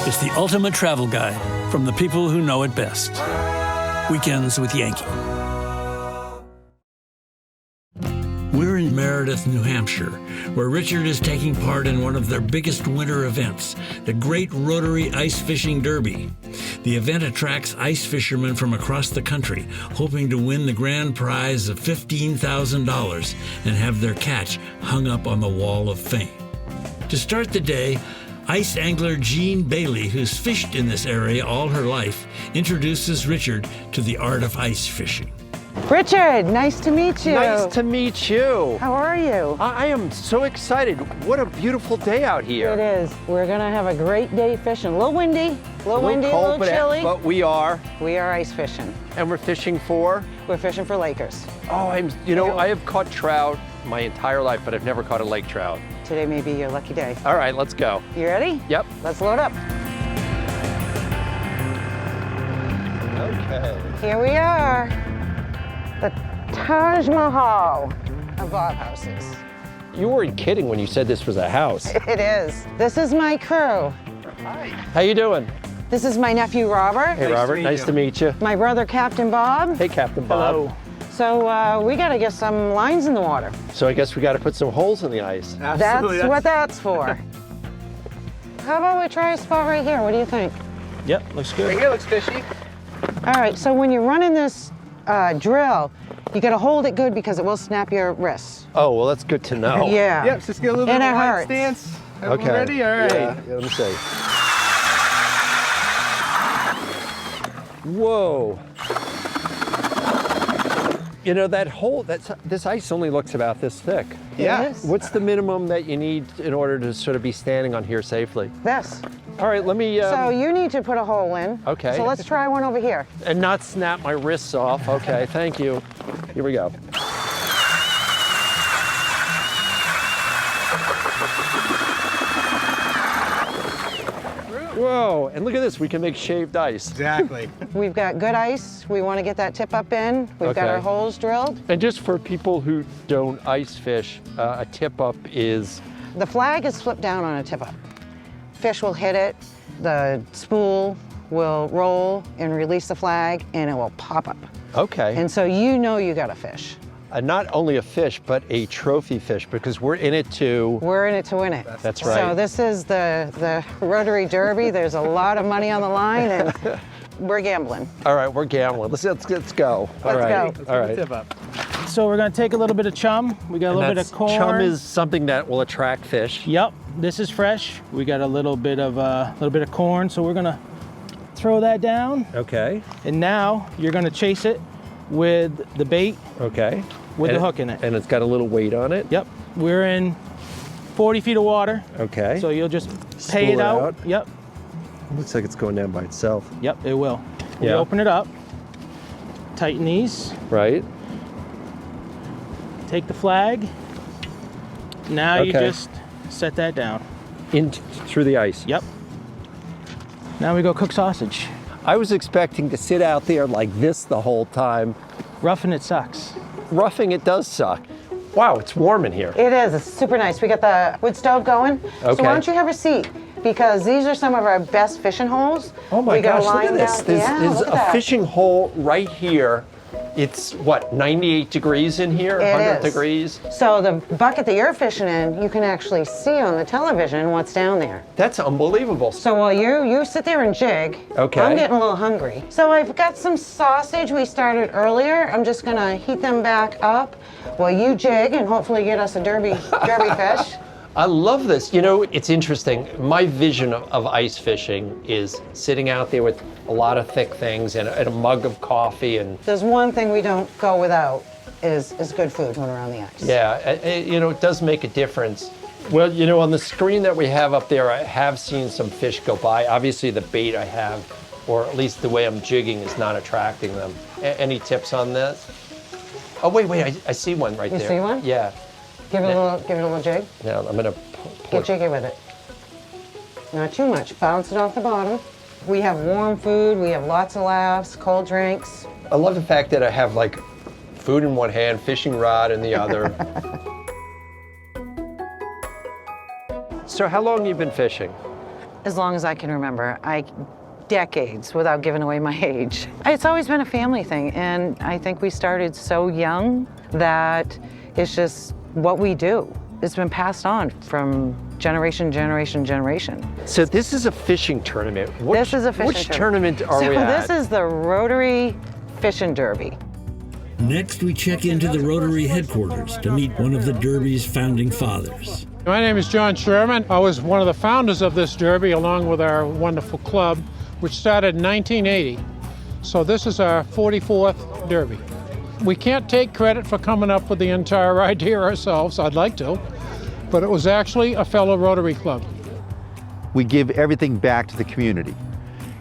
It's the ultimate travel guide from the people who know it best. Weekends with Yankee. We're in Meredith, New Hampshire, where Richard is taking part in one of their biggest winter events, the Great Rotary Ice Fishing Derby. The event attracts ice fishermen from across the country, hoping to win the grand prize of $15,000 and have their catch hung up on the Wall of Fame. To start the day, ice angler Jeanne Bailey, who's fished in this area all her life, introduces Richard to the art of ice fishing. Richard, nice to meet you. Nice to meet you. How are you? I am so excited. What a beautiful day out here. It is. We're gonna have a great day fishing. A little windy, a little chilly. But we are. We are ice fishing. And we're fishing for? We're fishing for Lakers. Oh, I have caught trout my entire life, but I've never caught a lake trout. Today may be your lucky day. All right, let's go. You ready? Yep. Let's load up. Okay. Here we are. The Taj Mahal of Bob houses. You weren't kidding when you said this was a house. It is. This is my crew. Hi. How you doing? This is my nephew, Robert. Hey, Robert. Nice to meet you. My brother, Captain Bob. Hey, Captain Bob. Hello. So we got to get some lines in the water. So I guess we got to put some holes in the ice. Absolutely. That's what that's for. How about we try a spot right here? What do you think? Yep, looks good. Right here looks fishy. All right, so when you're running this drill, you got to hold it good because it will snap your wrists. Oh, well, that's good to know. Yeah. Yep, just get a little bit And of it a wide hurts. stance. Everyone Okay. ready? All right. Yeah, let me see. Whoa. You know, this ice only looks about this thick. Yeah. It is. What's the minimum that you need in order to sort of be standing on here safely? This. All right, let me, So you need to put a hole in. Okay. So let's try one over here. and not snap my wrists off. Okay, thank you. Here we go. Whoa, and look at this, we can make shaved ice. Exactly. We've got good ice. We want to get that tip up in. We've got Okay. our holes drilled. And just for people who don't ice fish, a tip up is, The flag is flipped down on a tip up. Fish will hit it, the spool will roll and release the flag, and it will pop up. okay. And so you know you got a fish. Not only a fish, but a trophy fish, because we're in it to, We're in it to win it. That's right. So this is the Rotary Derby. There's a lot of money on the line, and we're gambling. all right, we're gambling. Let's go. Let's All right. go. All right. Tip up. So we're gonna take a little bit of chum. We got a little bit of corn. Chum is something that will attract fish. Yep, this is fresh. We got a little bit of corn, so we're gonna throw that down. Okay. And now you're gonna chase it with the bait Okay. with And the hook in it. And it's got a little weight on it. Yep, we're in 40 feet of water, Okay. so you'll just Spool pay it it out. out. Yep, Looks like it's going down by itself. yep, it will. We Yeah. open it up, tighten these, Right? take the flag. Now you Okay. just set that down. Through the ice. Yep. Now we go cook sausage. I was expecting to sit out there like this the whole time. Roughing it sucks. Roughing it does suck. Wow, it's warm in here. It is. It's super nice. We got the wood stove going. So Okay. why don't you have a seat? Because these are some of our best fishing holes. Oh my we got gosh, look at line this. down- There's, yeah, there's look at a that. fishing hole right here. It's what, 98 degrees in here? It 100 is. degrees? So the bucket that you're fishing in, you can actually see on the television what's down there. That's unbelievable. So while you sit there and jig, Okay. I'm getting a little hungry. So I've got some sausage we started earlier. I'm just gonna heat them back up while you jig and hopefully get us a derby fish. I love this. You know, it's interesting. My vision of ice fishing is sitting out there with a lot of thick things and a mug of coffee and There's one thing we don't go without is good food when we're on the ice. yeah, you know, it does make a difference. Well, you know, on the screen that we have up there, I have seen some fish go by. Obviously, the bait I have, or at least the way I'm jigging, is not attracting them. Any tips on this? Oh, wait, I see one right You there. see one? Yeah. Give it a little jig. Now I'm gonna Get jiggy with it. Not too much. Bounce it off the bottom. We have warm food. We have lots of laughs, cold drinks. I love the fact that I have like food in one hand, fishing rod in the other. So how long have you been fishing? as long as I can remember. Decades without giving away my age. It's always been a family thing, and I think we started so young that it's just what we do. It's been passed on from generation. So this is a fishing tournament. This is a fishing Which tournament are we at? This is the Rotary Fishing Derby. Next, we check into the Rotary headquarters to meet one of the Derby's founding fathers. My name is John Sherman. I was one of the founders of this derby along with our wonderful club, which started in 1980. So this is our 44th derby. We can't take credit for coming up with the entire idea ourselves. I'd like to, but it was actually a fellow Rotary club. We give everything back to the community,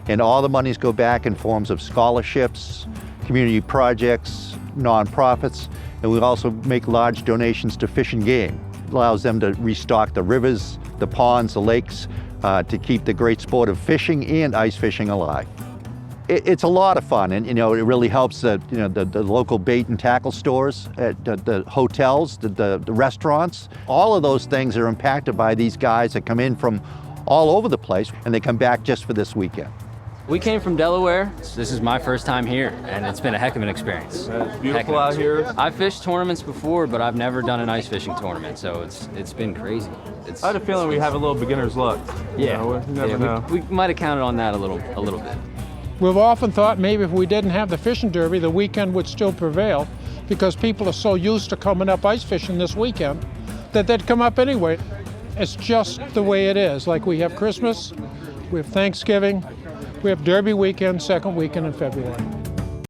and all the monies go back in forms of scholarships, community projects, nonprofits, and we also make large donations to Fish and Game. It allows them to restock the rivers, the ponds, the lakes, to keep the great sport of fishing and ice fishing alive. It's a lot of fun, and it really helps the local bait and tackle stores, the hotels, the restaurants. All of those things are impacted by these guys that come in from all over the place, and they come back just for this weekend. We came from Delaware. This is my first time here, and it's been a heck of an experience. It's beautiful out here. I've fished tournaments before, but I've never done an ice fishing tournament, so it's been crazy. I had a feeling we have a little beginner's luck. Yeah, You never know. We might have counted on that a little bit. We've often thought maybe if we didn't have the fishing derby, the weekend would still prevail, because people are so used to coming up ice fishing this weekend that they'd come up anyway. It's just the way it is. Like we have Christmas, we have Thanksgiving, we have Derby weekend, second weekend in February.